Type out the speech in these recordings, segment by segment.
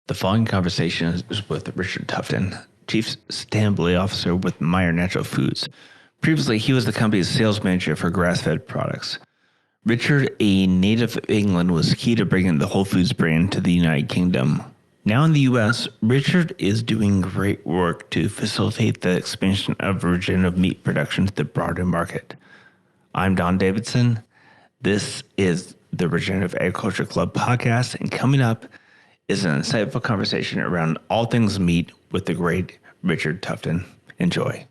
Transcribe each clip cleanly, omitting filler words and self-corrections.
The following conversation is with Richard Tufton, Chief Sustainability Officer with Meyer Natural Foods. Previously, he was the company's sales manager for grass-fed products. Richard, a native of England, was key to bringing the Whole Foods brand to the United Kingdom. Now in the US, Richard is doing great work to facilitate the expansion of regenerative meat production to the broader market. I'm Don Davidson. This is the Regenerative Agriculture Club podcast, and coming up is an insightful conversation around all things meat with the great Richard Tufton. Enjoy.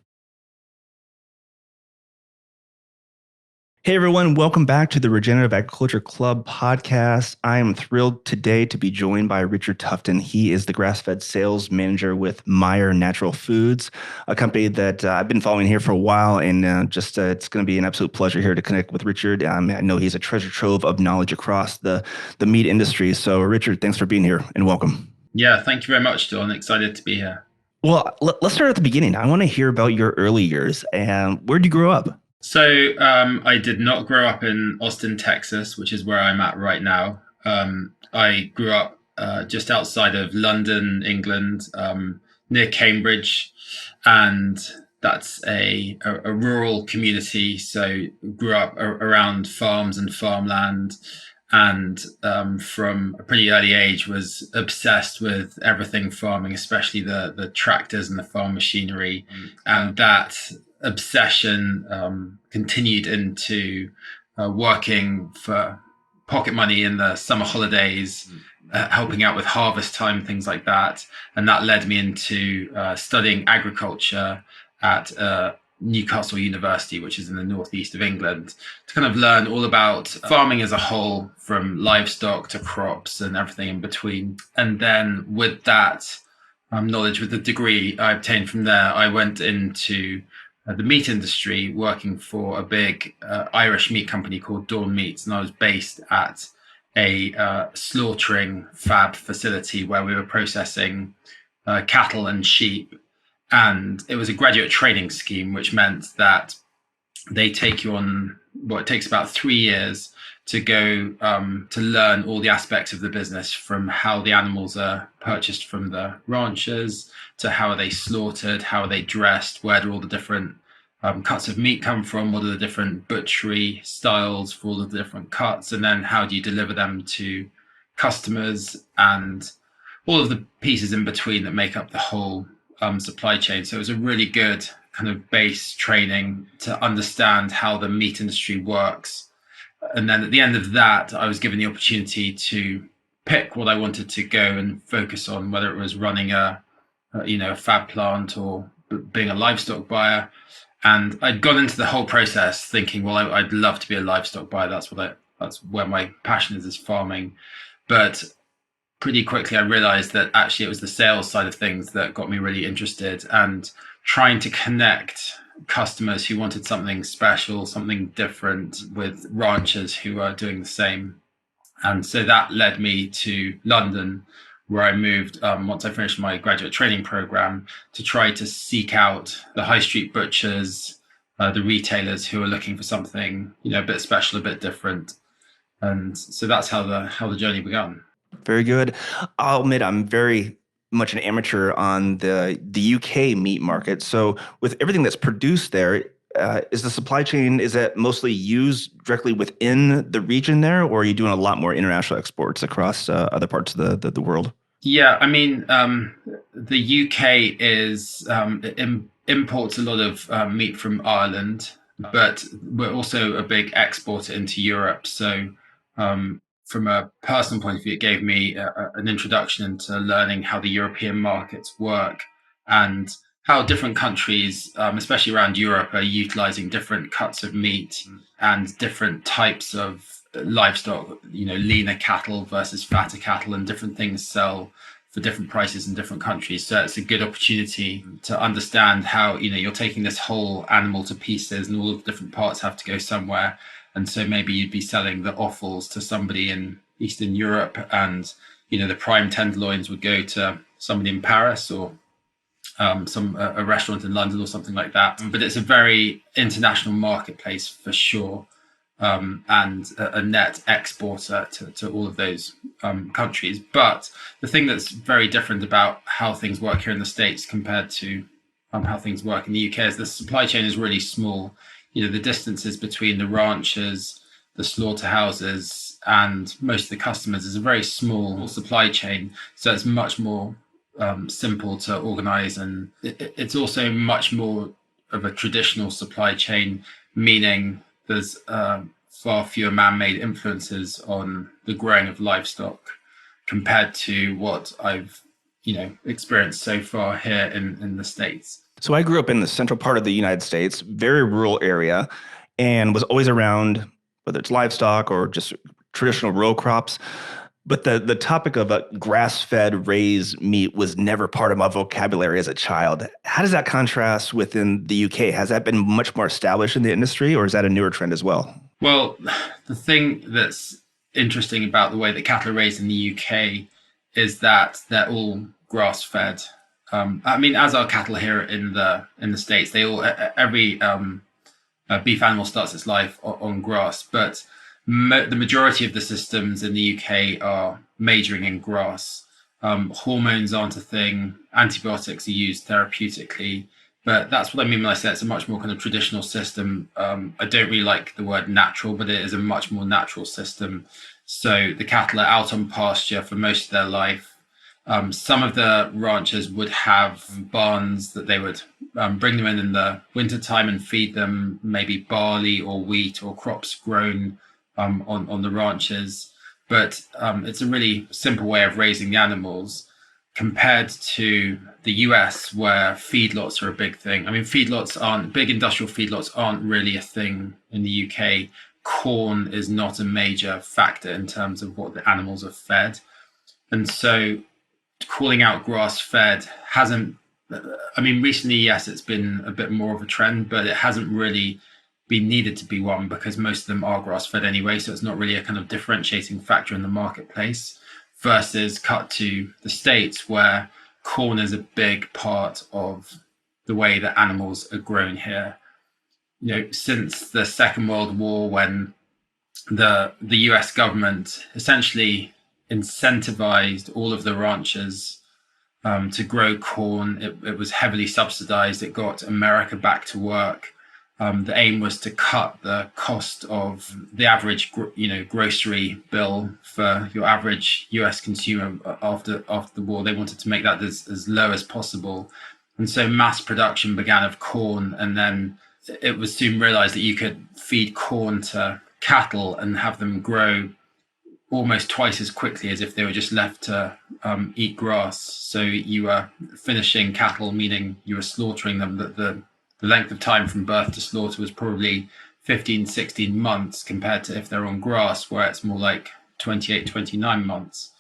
Hey everyone, welcome back to the Regenerative Agriculture Club podcast. I am thrilled today to be joined by Richard Tufton. He is the grass-fed sales manager with Meyer Natural Foods, a company that I've been following here for a while, and it's going to be an absolute pleasure here to connect with Richard. I know he's a treasure trove of knowledge across the meat industry. So Richard, thanks for being here and welcome. Yeah, thank you very much, Don. Excited to be here. Well, let's start at the beginning. I want to hear about your early years and where did you grow up? So I did not grow up in Austin, Texas, which is where I'm at right now. I grew up just outside of London, England, near Cambridge, and that's a rural community. So grew up around farms and farmland, and from a pretty early age was obsessed with everything farming, especially the tractors and the farm machinery, and that obsession continued into working for pocket money in the summer holidays, helping out with harvest time, things like that. And that led me into studying agriculture at Newcastle University, which is in the northeast of England, to kind of learn all about farming as a whole, from livestock to crops and everything in between. And then with that knowledge, with the degree I obtained from there, I went into the meat industry, working for a big Irish meat company called Dawn Meats. And I was based at a slaughtering fab facility where we were processing cattle and sheep. And it was a graduate training scheme, which meant that they take you on, it takes about 3 years to go to learn all the aspects of the business, from how the animals are purchased from the ranchers to how are they slaughtered, how are they dressed, where do all the different cuts of meat come from, what are the different butchery styles for all of the different cuts, and then how do you deliver them to customers, and all of the pieces in between that make up the whole supply chain. So it was a really good kind of base training to understand how the meat industry works. And then at the end of that, I was given the opportunity to pick what I wanted to go and focus on, whether it was running a fab plant or being a livestock buyer. And I'd gone into the whole process thinking, well, I'd love to be a livestock buyer. That's where my passion is farming. But pretty quickly, I realized that actually it was the sales side of things that got me really interested, and trying to connect customers who wanted something special, something different, with ranchers who are doing the same. And so that led me to London, where I moved once I finished my graduate training program, to try to seek out the high street butchers, the retailers who are looking for something, a bit special, a bit different. And so that's how the journey began. Very good. I'll admit I'm very much an amateur on the UK meat market. So with everything that's produced there, is the supply chain, is that mostly used directly within the region there, or are you doing a lot more international exports across other parts of the world? Yeah, I mean, the UK is imports a lot of meat from Ireland, but we're also a big exporter into Europe. So from a personal point of view, it gave me an introduction into learning how the European markets work and how different countries, especially around Europe, are utilizing different cuts of meat and different types of livestock, leaner cattle versus fatter cattle, and different things sell for different prices in different countries. So it's a good opportunity to understand how, you're taking this whole animal to pieces and all of the different parts have to go somewhere. And so maybe you'd be selling the offals to somebody in Eastern Europe, and, the prime tenderloins would go to somebody in Paris, or a restaurant in London or something like that. But it's a very international marketplace for sure. and a net exporter to all of those countries. But the thing that's very different about how things work here in the States compared to how things work in the UK is the supply chain is really small. The distances between the ranchers, the slaughterhouses, and most of the customers is a very small supply chain. So it's much more simple to organize. And it's also much more of a traditional supply chain, meaning there's far fewer man-made influences on the growing of livestock compared to what I've experienced so far here in the States. So I grew up in the central part of the United States, very rural area, and was always around, whether it's livestock or just traditional row crops. But the topic of grass-fed raised meat was never part of my vocabulary as a child. How does that contrast within the UK? Has that been much more established in the industry, or is that a newer trend as well? Well, the thing that's interesting about the way that cattle are raised in the UK is that they're all grass-fed. As our cattle here in the States, every beef animal starts its life on grass, but the majority of the systems in the UK are majoring in grass. Hormones aren't a thing. Antibiotics are used therapeutically, but that's what I mean when I say it's a much more kind of traditional system. I don't really like the word natural, but it is a much more natural system. So the cattle are out on pasture for most of their life. Some of the ranchers would have barns that they would bring them in the wintertime and feed them maybe barley or wheat or crops grown on the ranches. But it's a really simple way of raising the animals compared to the US, where feedlots are a big thing. Big industrial feedlots aren't really a thing in the UK. Corn is not a major factor in terms of what the animals are fed. And so calling out grass-fed recently, yes, it's been a bit more of a trend, but it hasn't really been needed to be one because most of them are grass-fed anyway. So it's not really a kind of differentiating factor in the marketplace versus cut to the States, where corn is a big part of the way that animals are grown here. Since the Second World War, when the US government essentially incentivized all of the ranchers to grow corn. It was heavily subsidized. It got America back to work. The aim was to cut the cost of the average, grocery bill for your average US consumer after the war. They wanted to make that as low as possible. And so mass production began of corn. And then it was soon realized that you could feed corn to cattle and have them grow almost twice as quickly as if they were just left to eat grass. So you were finishing cattle, meaning you were slaughtering them. The length of time from birth to slaughter was probably 15, 16 months compared to if they're on grass, where it's more like 28, 29 months.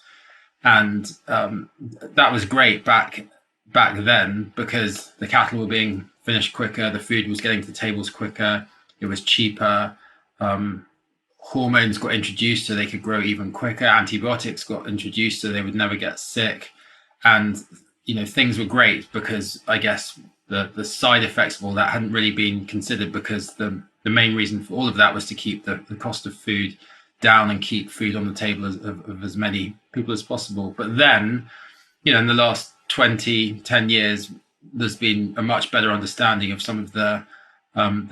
And that was great back then because the cattle were being finished quicker, the food was getting to the tables quicker, it was cheaper. Hormones got introduced so they could grow even quicker. Antibiotics got introduced so they would never get sick. And, things were great because I guess the side effects of all that hadn't really been considered because the main reason for all of that was to keep the cost of food down and keep food on the table of as many people as possible. But then, in the last 10 years, there's been a much better understanding of some of the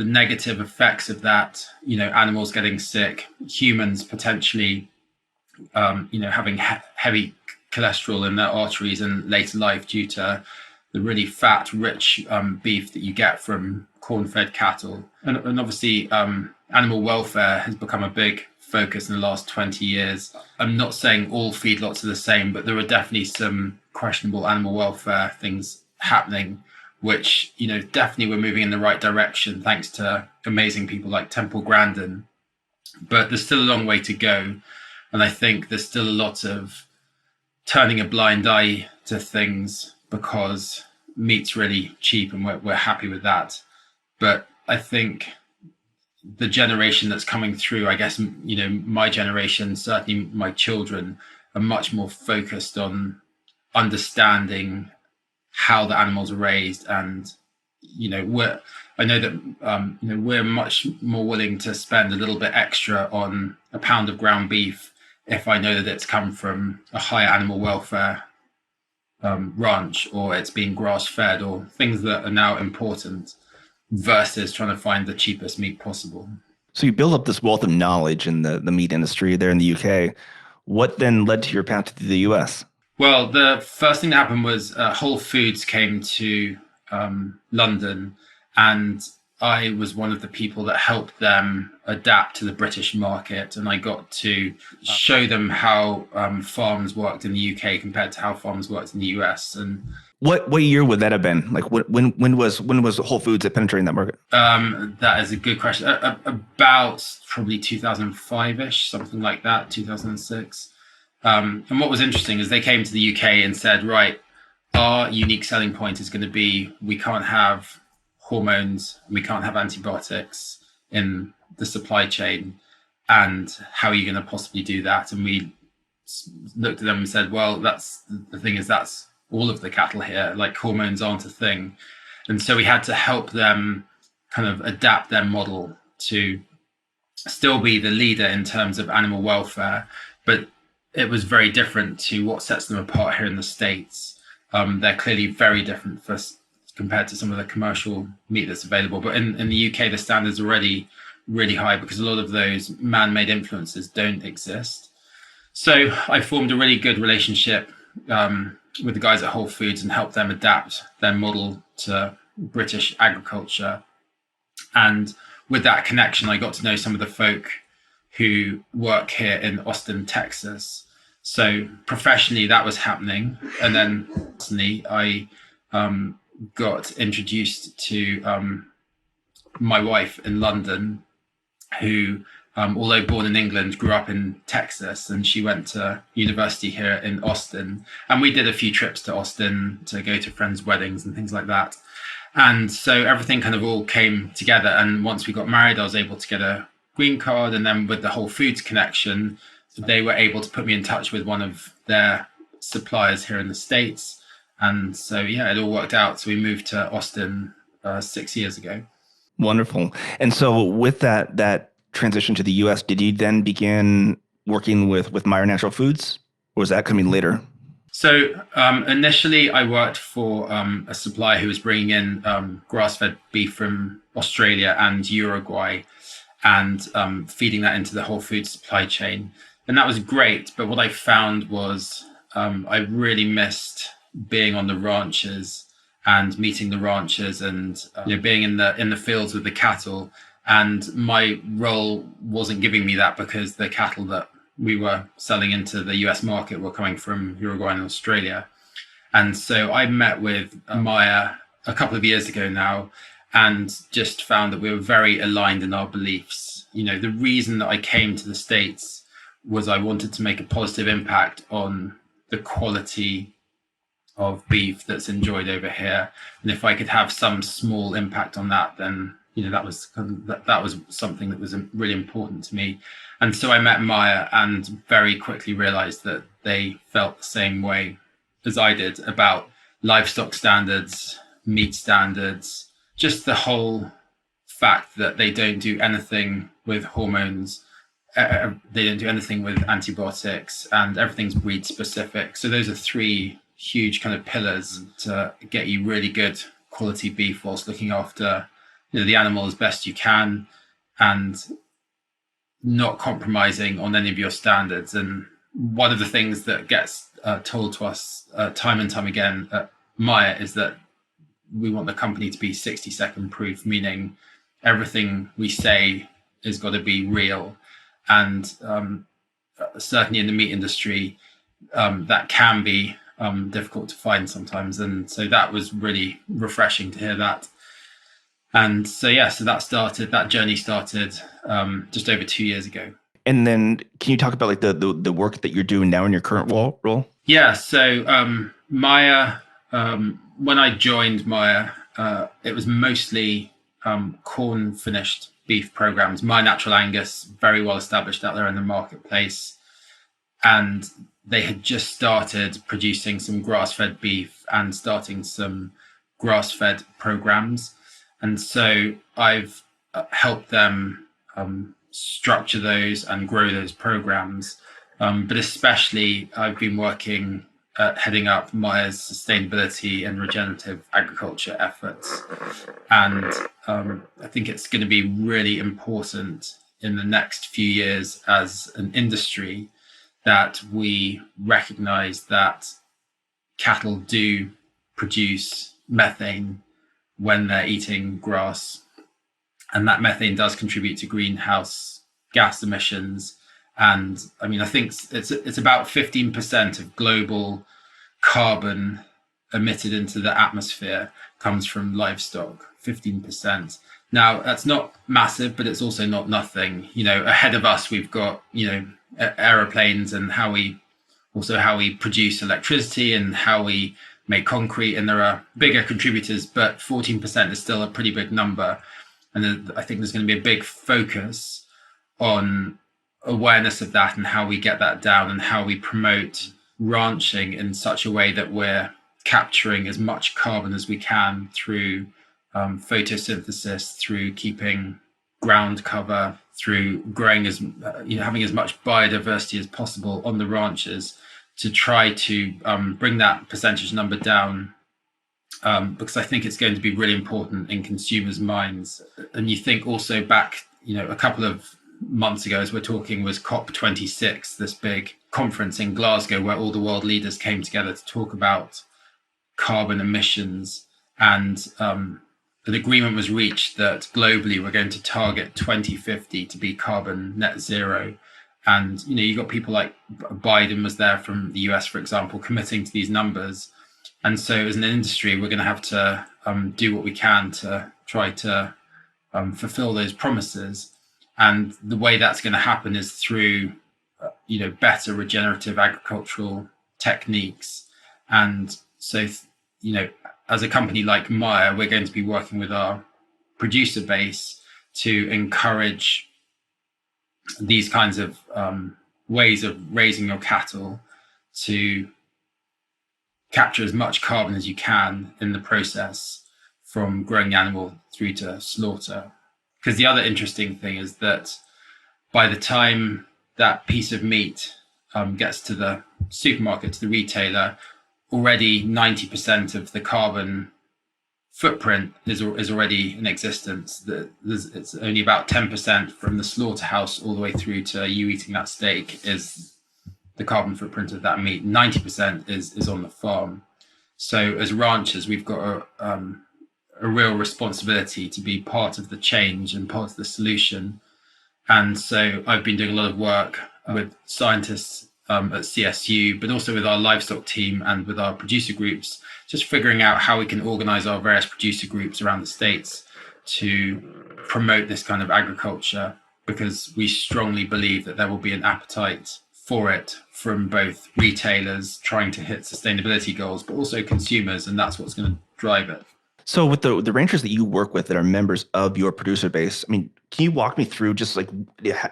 negative effects of that, animals getting sick, humans potentially, having heavy cholesterol in their arteries in later life due to the really fat, rich beef that you get from corn-fed cattle. And obviously, animal welfare has become a big focus in the last 20 years. I'm not saying all feedlots are the same, but there are definitely some questionable animal welfare things happening, which, definitely we're moving in the right direction thanks to amazing people like Temple Grandin. But there's still a long way to go. And I think there's still a lot of turning a blind eye to things because meat's really cheap and we're happy with that. But I think the generation that's coming through, I guess, my generation, certainly my children, are much more focused on understanding how the animals are raised and I know that we're much more willing to spend a little bit extra on a pound of ground beef if I know that it's come from a higher animal welfare ranch, or it's being grass fed, or things that are now important, versus trying to find the cheapest meat possible. So you build up this wealth of knowledge in the meat industry there in the UK. What then led to your path to the US? Well, the first thing that happened was Whole Foods came to London, and I was one of the people that helped them adapt to the British market, and I got to show them how farms worked in the UK compared to how farms worked in the US. And what year would that have been? Like when was Whole Foods penetrating that market? That is a good question. About probably 2005-ish, something like that, 2006. And what was interesting is they came to the UK and said, right, our unique selling point is going to be, we can't have hormones, we can't have antibiotics in the supply chain. And how are you going to possibly do that? And we looked at them and said, well, that's the thing, is that's all of the cattle here. Like, hormones aren't a thing. And so we had to help them kind of adapt their model to still be the leader in terms of animal welfare, but it was very different to what sets them apart here in the States. They're clearly very different compared to some of the commercial meat that's available. But in the UK, the standards are already really high because a lot of those man-made influences don't exist. So I formed a really good relationship with the guys at Whole Foods and helped them adapt their model to British agriculture. And with that connection, I got to know some of the folk who work here in Austin, Texas. So professionally, that was happening. And then personally, I got introduced to my wife in London, who, although born in England, grew up in Texas, and she went to university here in Austin. And we did a few trips to Austin to go to friends' weddings and things like that. And so everything kind of all came together. And once we got married, I was able to get a green card. And then with the Whole Foods connection, they were able to put me in touch with one of their suppliers here in the States. And so, yeah, it all worked out. So we moved to Austin 6 years ago. Wonderful. And so with that transition to the US, did you then begin working with Meyer Natural Foods, or was that coming later? So initially, I worked for a supplier who was bringing in grass-fed beef from Australia and Uruguay and feeding that into the Whole Foods supply chain. And that was great. But what I found was I really missed being on the ranches and meeting the ranchers and being in the fields with the cattle. And my role wasn't giving me that because the cattle that we were selling into the US market were coming from Uruguay and Australia. And so I met with Meyer a couple of years ago now and just found that we were very aligned in our beliefs. The reason that I came to the States was I wanted to make a positive impact on the quality of beef that's enjoyed over here. And if I could have some small impact on that, then that was something that was really important to me. And so I met Meyer and very quickly realized that they felt the same way as I did about livestock standards, meat standards, just the whole fact that they don't do anything with hormones. They don't do anything with antibiotics, and everything's breed specific. So those are three huge kind of pillars to get you really good quality beef whilst looking after the animal as best you can and not compromising on any of your standards. And one of the things that gets told to us time and time again at Meyer is that we want the company to be 60-second proof, meaning everything we say has got to be real. And certainly in the meat industry, that can be difficult to find sometimes. And so that was really refreshing to hear that. And so, so that journey started just over 2 years ago. And then can you talk about like the work that you're doing now in your current role? Yeah. So Meyer, when I joined Meyer, it was mostly corn finished beef programs. Meyer Natural Angus, very well established out there in the marketplace. And they had just started producing some grass-fed beef and starting some grass-fed programs. And so I've helped them structure those and grow those programs. But especially I've been working heading up Meyer's sustainability and regenerative agriculture efforts. And I think it's going to be really important in the next few years as an industry that we recognize that cattle do produce methane when they're eating grass, and that methane does contribute to greenhouse gas emissions. And I mean, I think it's about 15% of global carbon emitted into the atmosphere comes from livestock. 15%. Now, that's not massive, but it's also not nothing. Ahead of us, we've got aeroplanes and how we produce electricity and how we make concrete, and there are bigger contributors, but 14% is still a pretty big number. And I think there's going to be a big focus on awareness of that and how we get that down and how we promote ranching in such a way that we're capturing as much carbon as we can through photosynthesis, through keeping ground cover, through growing having as much biodiversity as possible on the ranches, to try to bring that percentage number down, because I think it's going to be really important in consumers' minds. And you think also back, a couple of months ago, as we're talking, was COP26, this big conference in Glasgow where all the world leaders came together to talk about carbon emissions. And an agreement was reached that globally we're going to target 2050 to be carbon net zero. And, you got people like Biden was there from the US, for example, committing to these numbers. And so as an industry, we're going to have to do what we can to try to fulfill those promises. And the way that's going to happen is through, better regenerative agricultural techniques. And so, as a company like Meyer, we're going to be working with our producer base to encourage these kinds of ways of raising your cattle to capture as much carbon as you can in the process, from growing the animal through to slaughter. Because the other interesting thing is that by the time that piece of meat gets to the supermarket, to the retailer, already 90% of the carbon footprint is already in existence. It's only about 10% from the slaughterhouse all the way through to you eating that steak is the carbon footprint of that meat. 90% is on the farm. So as ranchers, we've got a real responsibility to be part of the change and part of the solution. And so I've been doing a lot of work with scientists at CSU, but also with our livestock team and with our producer groups, just figuring out how we can organize our various producer groups around the states to promote this kind of agriculture, because we strongly believe that there will be an appetite for it from both retailers trying to hit sustainability goals, but also consumers, and that's what's going to drive it. So with the ranchers that you work with that are members of your producer base, I mean, can you walk me through just like,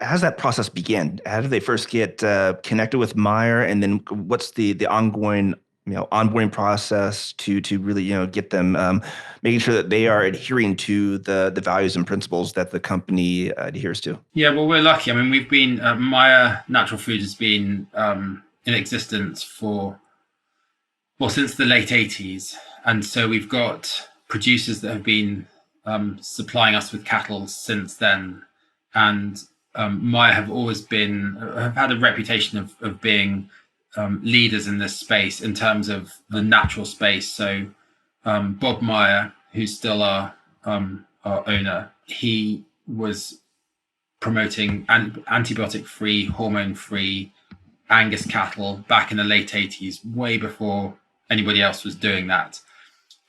how's that process begin? How did they first get connected with Meyer? And then what's the ongoing, onboarding process to really, get them making sure that they are adhering to the values and principles that the company adheres to? Yeah, well, we're lucky. I mean, we've been, Meyer Natural Foods has been in existence since the late 80s. And so we've got producers that have been supplying us with cattle since then. And Meyer have had a reputation of being leaders in this space in terms of the natural space. So Bob Meyer, who's still our owner, he was promoting antibiotic-free, hormone-free Angus cattle back in the late 80s, way before anybody else was doing that.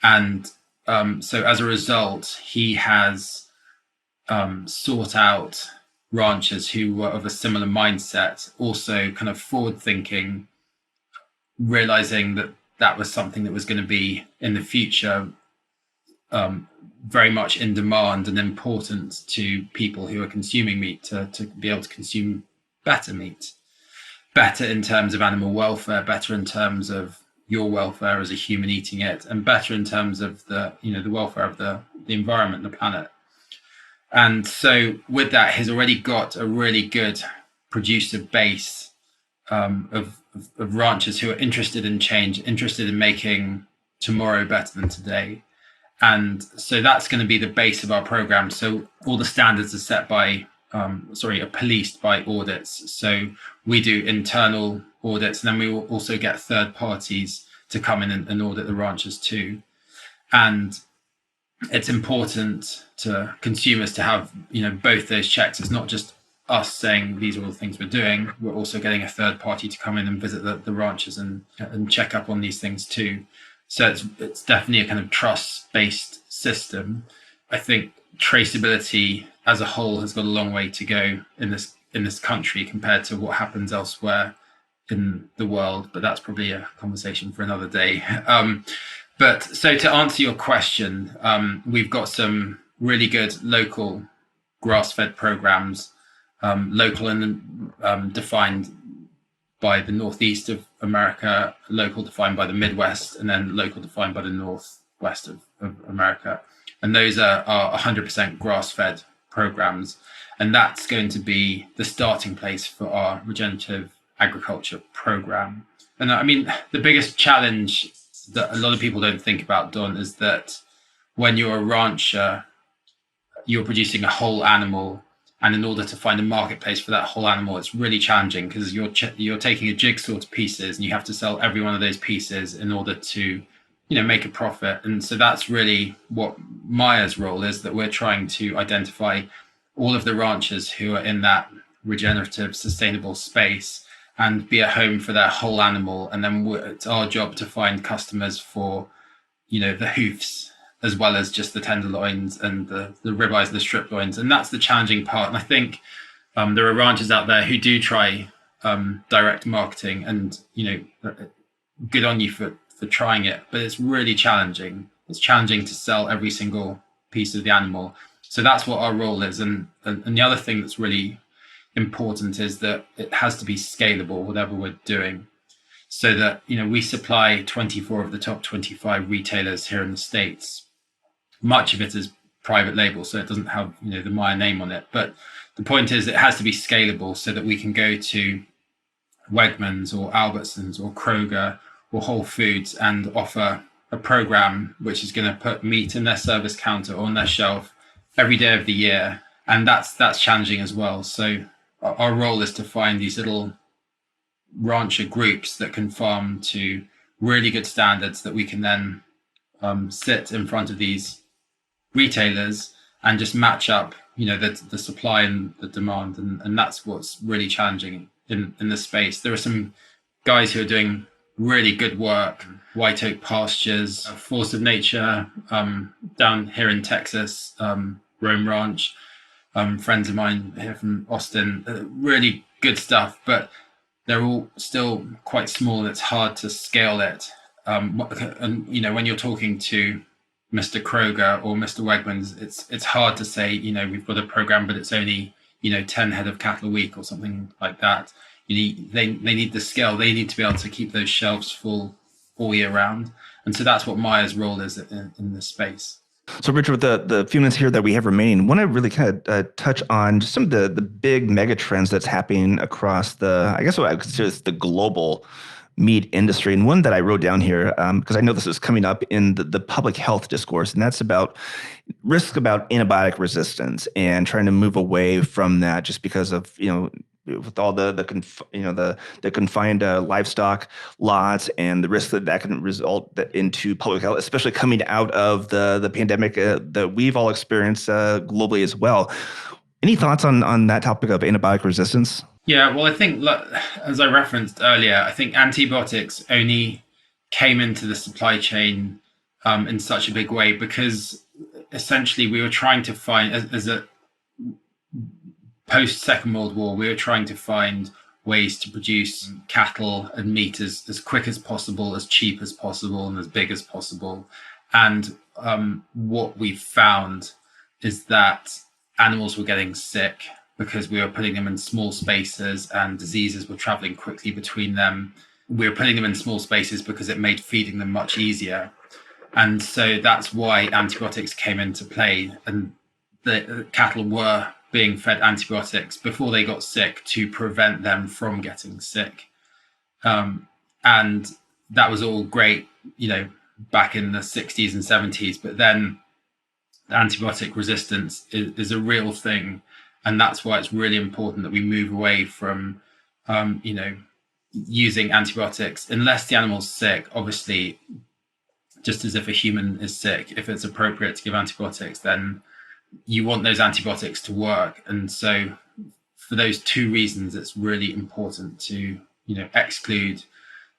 And so as a result, he has sought out ranchers who were of a similar mindset, also kind of forward-thinking, realizing that that was something that was going to be in the future very much in demand and important to people who are consuming meat to be able to consume better meat, better in terms of animal welfare, better in terms of your welfare as a human eating it, and better in terms of the welfare of the environment, the planet. And so with that, he's already got a really good producer base of ranchers who are interested in change, interested in making tomorrow better than today. And so that's going to be the base of our program. So all the standards are set by, are policed by audits. So we do internal audits, and then we will also get third parties to come in and audit the ranchers too. And it's important to consumers to have, both those checks. It's not just us saying these are all the things we're doing. We're also getting a third party to come in and visit the ranchers and check up on these things too. So it's definitely a kind of trust-based system. I think traceability as a whole has got a long way to go in this country compared to what happens elsewhere in the world. But that's probably a conversation for another day. But so to answer your question, we've got some really good local grass-fed programs, local and defined by the northeast of America, local defined by the Midwest, and then local defined by the northwest of America. And those are 100% grass-fed programs. And that's going to be the starting place for our regenerative agriculture program. And I mean, the biggest challenge that a lot of people don't think about, Don, is that when you're a rancher, you're producing a whole animal. And in order to find a marketplace for that whole animal, it's really challenging because you're taking a jigsaw to pieces, and you have to sell every one of those pieces in order to, make a profit. And so that's really what Meyer's role is, that we're trying to identify all of the ranchers who are in that regenerative, sustainable space and be a home for their whole animal. And then it's our job to find customers for, the hoofs, as well as just the tenderloins and the ribeyes, the strip loins. And that's the challenging part. And I think there are ranchers out there who do try direct marketing, and, good on you for trying it, but it's really challenging. It's challenging to sell every single piece of the animal. So that's what our role is. And the other thing that's really important is that it has to be scalable, whatever we're doing. So that, we supply 24 of the top 25 retailers here in the States. Much of it is private label, so it doesn't have, the Meyer name on it. But the point is it has to be scalable so that we can go to Wegmans or Albertsons or Kroger or Whole Foods and offer a program which is going to put meat in their service counter or on their shelf every day of the year. And that's challenging as well. So our role is to find these little rancher groups that can farm to really good standards that we can then sit in front of these retailers and just match up, the supply and the demand. And that's what's really challenging in this space. There are some guys who are doing really good work, White Oak Pastures, Force of Nature, down here in Texas, Rome Ranch, friends of mine here from Austin, really good stuff, but they're all still quite small and it's hard to scale it. And, when you're talking to Mr. Kroger or Mr. Wegmans, it's hard to say, we've got a program, but it's only, 10 head of cattle a week or something like that. They need the scale. They need to be able to keep those shelves full all year round. And so that's what Meyer's role is in this space. So, Richard, with the few minutes here that we have remaining, I want to really kind of touch on just some of the big mega trends that's happening across I guess what I would consider is the global meat industry. And one that I wrote down here, because I know this is coming up in the public health discourse, and that's about risk about antibiotic resistance and trying to move away from that just because of, with all the confined livestock lots and the risk that can result into public health, especially coming out of the pandemic that we've all experienced globally as well. Any thoughts on that topic of antibiotic resistance? Yeah, well, I think, as I referenced earlier, I think antibiotics only came into the supply chain in such a big way because essentially we were trying to find, as a post-Second World War, we were trying to find ways to produce cattle and meat as quick as possible, as cheap as possible, and as big as possible. And what we found is that animals were getting sick because we were putting them in small spaces and diseases were traveling quickly between them. we were putting them in small spaces because it made feeding them much easier. And so that's why antibiotics came into play, and the cattle were being fed antibiotics before they got sick to prevent them from getting sick. And that was all great, back in the 60s and 70s. But then antibiotic resistance is a real thing. And that's why it's really important that we move away from, using antibiotics unless the animal's sick. Obviously, just as if a human is sick, if it's appropriate to give antibiotics, then you want those antibiotics to work. And so for those two reasons, it's really important to, exclude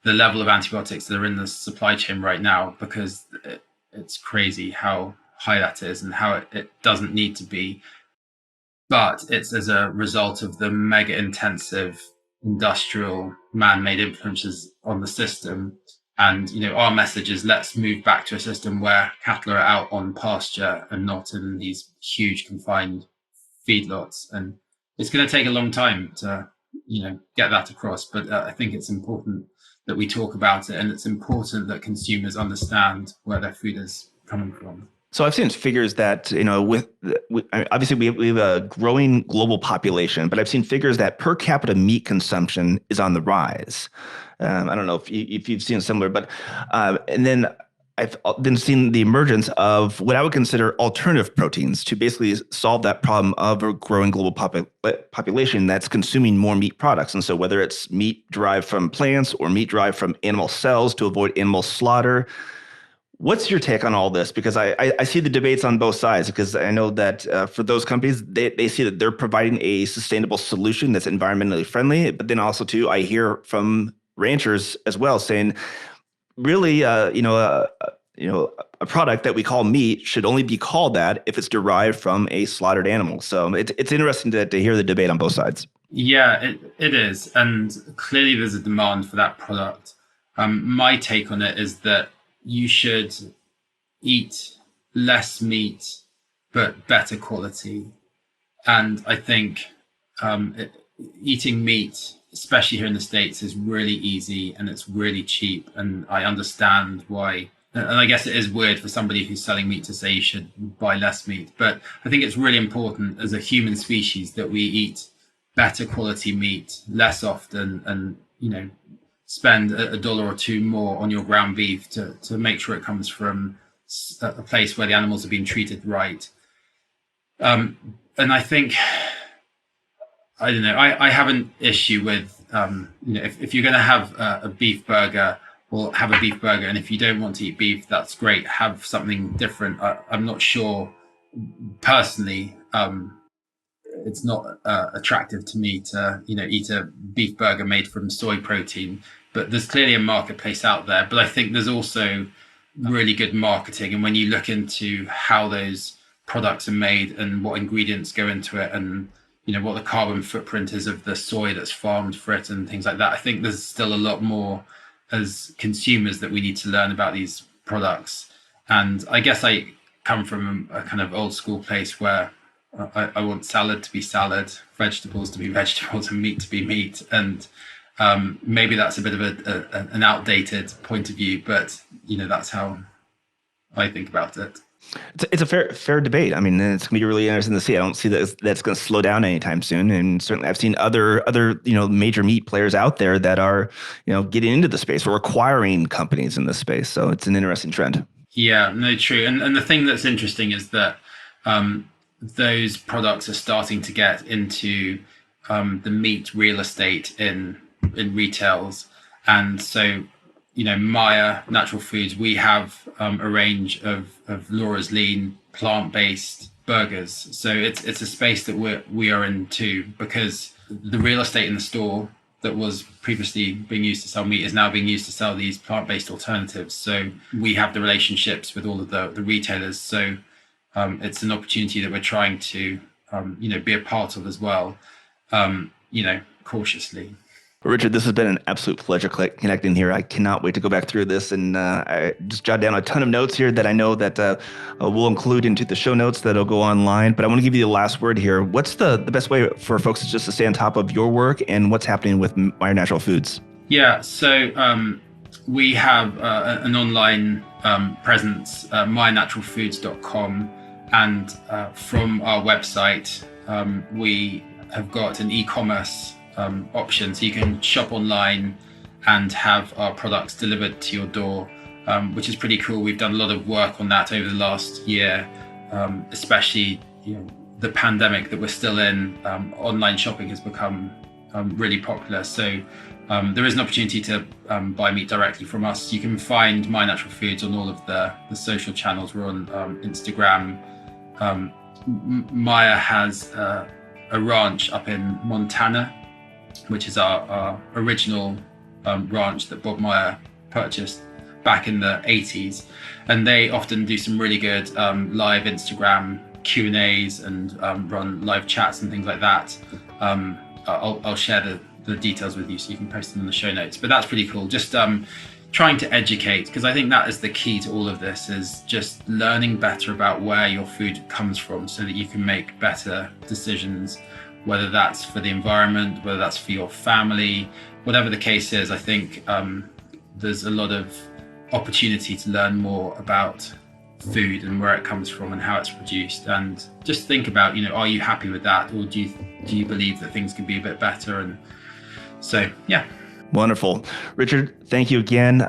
the level of antibiotics that are in the supply chain right now, because it's crazy how high that is and how it doesn't need to be. But it's as a result of the mega intensive industrial man-made influences on the system. And, our message is, let's move back to a system where cattle are out on pasture and not in these huge confined feedlots. And it's going to take a long time to, get that across. But I think it's important that we talk about it, and it's important that consumers understand where their food is coming from. So I've seen figures that, obviously we have a growing global population, but I've seen figures that per capita meat consumption is on the rise. I don't know if you've seen similar, but and then I've then seen the emergence of what I would consider alternative proteins to basically solve that problem of a growing global population that's consuming more meat products. And so whether it's meat derived from plants or meat derived from animal cells to avoid animal slaughter. What's your take on all this? Because I see the debates on both sides, because I know that for those companies, they see that they're providing a sustainable solution that's environmentally friendly. But then also, too, I hear from ranchers as well saying, really, a product that we call meat should only be called that if it's derived from a slaughtered animal. So it's interesting to hear the debate on both sides. Yeah, it is. And clearly there's a demand for that product. My take on it is that you should eat less meat, but better quality. And I think eating meat, especially here in the States, is really easy and it's really cheap. And I understand why. And I guess it is weird for somebody who's selling meat to say you should buy less meat. But I think it's really important as a human species that we eat better quality meat less often, and, spend $1 or $2 more on your ground beef to make sure it comes from a place where the animals have been treated right. And I think, I don't know, I have an issue with, if you're going to have a beef burger, well, have a beef burger. And if you don't want to eat beef, that's great. Have something different. I'm not sure personally. It's not attractive to me to, eat a beef burger made from soy protein, but there's clearly a marketplace out there. But I think there's also really good marketing. And when you look into how those products are made and what ingredients go into it, and, what the carbon footprint is of the soy that's farmed for it and things like that, I think there's still a lot more as consumers that we need to learn about these products. And I guess I come from a kind of old school place where I want salad to be salad, vegetables to be vegetables, and meat to be meat. And maybe that's a bit of an outdated point of view, but that's how I think about it. It's a fair debate. I mean, it's going to be really interesting to see. I don't see that's going to slow down anytime soon. And certainly, I've seen other major meat players out there that are getting into the space or acquiring companies in this space. So it's an interesting trend. Yeah, no, true. And the thing that's interesting is that those products are starting to get into the meat real estate in retails. And so, Meyer Natural Foods, we have a range of Laura's Lean plant-based burgers. So it's a space that we are in too, because the real estate in the store that was previously being used to sell meat is now being used to sell these plant-based alternatives. So we have the relationships with all of the retailers. So it's an opportunity that we're trying to, be a part of as well, cautiously. Richard, this has been an absolute pleasure connecting here. I cannot wait to go back through this, and I just jotted down a ton of notes here that I know that we'll include into the show notes that'll go online. But I want to give you the last word here. What's the best way for folks just to stay on top of your work and what's happening with Meyer Natural Foods? Yeah, so we have an online presence, meyernaturalfoods.com, and from our website, we have got an e-commerce option, so you can shop online and have our products delivered to your door, which is pretty cool. We've done a lot of work on that over the last year, especially the pandemic that we're still in. Online shopping has become really popular, so there is an opportunity to buy meat directly from us. You can find Meyer Natural Foods on all of the social channels. We're on Instagram. Meyer has a ranch up in Montana, which is our original ranch that Bob Meyer purchased back in the 80s. And they often do some really good live Instagram Q&As and run live chats and things like that. I'll share the details with you so you can post them in the show notes. But that's pretty cool. Just trying to educate, because I think that is the key to all of this, is just learning better about where your food comes from so that you can make better decisions, whether that's for the environment, whether that's for your family, whatever the case is. I think there's a lot of opportunity to learn more about food and where it comes from and how it's produced, and just think about, are you happy with that, or do you believe that things could be a bit better? And so, yeah. Wonderful. Richard, thank you again.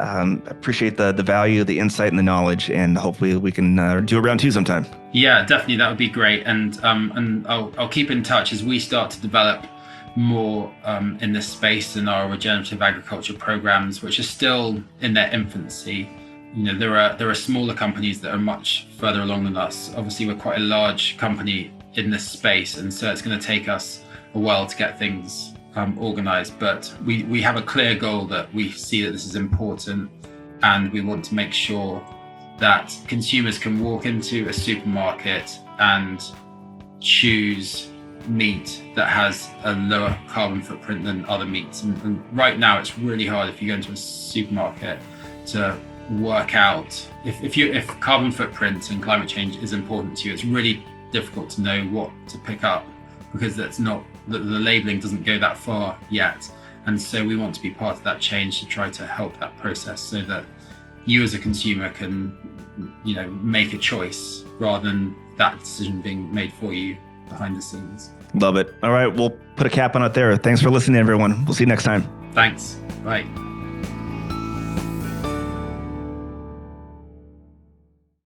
Appreciate the value, the insight, and the knowledge, and hopefully we can do a round two sometime. Yeah, definitely. That would be great. And I'll keep in touch as we start to develop more in this space in our regenerative agriculture programs, which are still in their infancy. There are smaller companies that are much further along than us. Obviously, we're quite a large company in this space, and so it's going to take us a while to get things organized. But we have a clear goal that we see that this is important, and we want to make sure that consumers can walk into a supermarket and choose meat that has a lower carbon footprint than other meats. And right now, it's really hard if you go into a supermarket to work out if carbon footprint and climate change is important to you. It's really difficult to know what to pick up, because that's not the labeling doesn't go that far yet. And so we want to be part of that change to try to help that process, so that you as a consumer can make a choice rather than that decision being made for you behind the scenes. Love it. All right, we'll put a cap on it there. Thanks for listening, everyone. We'll see you next time. Thanks. Bye.